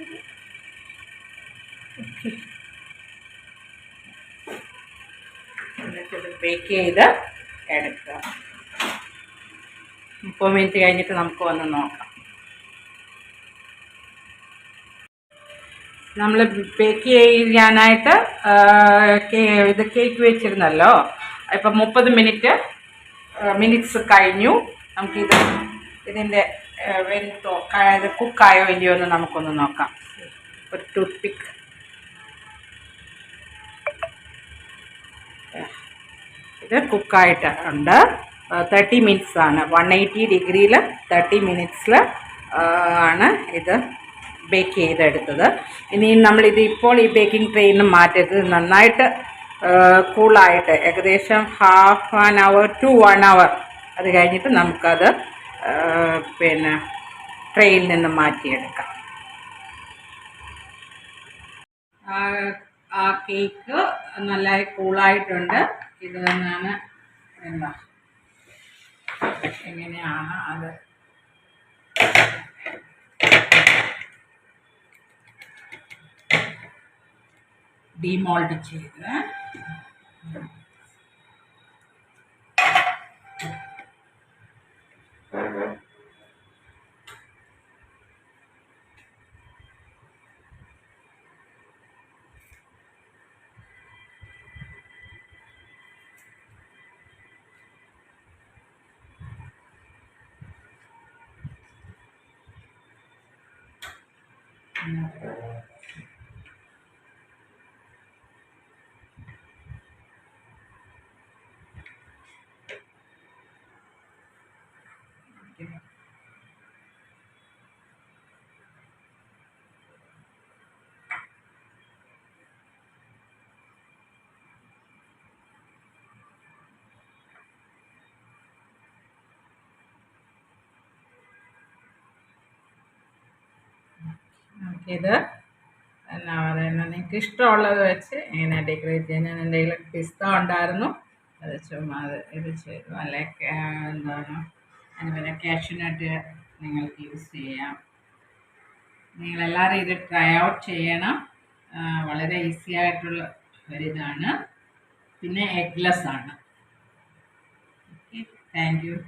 Okay, എന്നിട്ടത് bake ചെയ്ത് എടുക്കുക. 30 മിനിറ്റ് കഴിഞ്ഞിട്ട് നമുക്ക് വന്ന് നോക്കാം. നമ്മൾ ബേക്ക് ചെയ്യാനായിട്ട് ഇത് കേക്ക് വെച്ചിരുന്നല്ലോ. ഇപ്പം 30 മിനിറ്റ്സ് കഴിഞ്ഞു. നമുക്കിത് ഇതിൻ്റെ വെന്തോ ഇത് കുക്കായോ ഇല്ലയോ എന്ന് നമുക്കൊന്ന് നോക്കാം. ഒരു ടൂത്ത് പിക്ക്, ഇത് കുക്കായിട്ട് ഉണ്ട്. 30 മിനിറ്റ്സ് ആണ്. 180 ഡിഗ്രിയിൽ 30 മിനിറ്റ്സിൽ ആണ് ഇത് ബേക്ക് ചെയ്തെടുത്തത്. ഇനി നമ്മളിത് ഇപ്പോൾ ഈ ബേക്കിംഗ് ട്രെയിൽ നിന്ന് മാറ്റരുത്. നന്നായിട്ട് കൂളായിട്ട് ഏകദേശം ഹാഫ് ആൻ അവർ ടു 1 അവർ അത് കഴിഞ്ഞിട്ട് നമുക്കത് പിന്നെ ട്രെയിൽ നിന്ന് മാറ്റിയെടുക്കാം. ആ കേക്ക് നല്ലതായി കൂളായിട്ടുണ്ട്. ഇത് തന്നെയാണ് എന്താ എങ്ങനെയാണ് അത് ഡീമോൾഡ് ചെയ്ത് നമുക്കിത് എന്നാ പറയുന്നത്, നിങ്ങൾക്ക് ഇഷ്ടമുള്ളത് വെച്ച് ഇങ്ങനെ ഡെക്കറേറ്റ് ചെയ്യാൻ. ഞാൻ എൻ്റെ കയ്യിൽ പിസ്ത ഉണ്ടായിരുന്നു, അത് ചുമ്മാ ഇത് ചെയ്തു. അല്ലെ എന്താണ് അതിന് പിന്നെ കാഷ്യൂനട്ട് നിങ്ങൾക്ക് യൂസ് ചെയ്യാം. നിങ്ങളെല്ലാവരും ഇത് ട്രൈ ഔട്ട് ചെയ്യണം. വളരെ ഈസി ആയിട്ടുള്ള ഒരിതാണ്. പിന്നെ എഗ്ലെസ് ആണ്. Okay, thank you.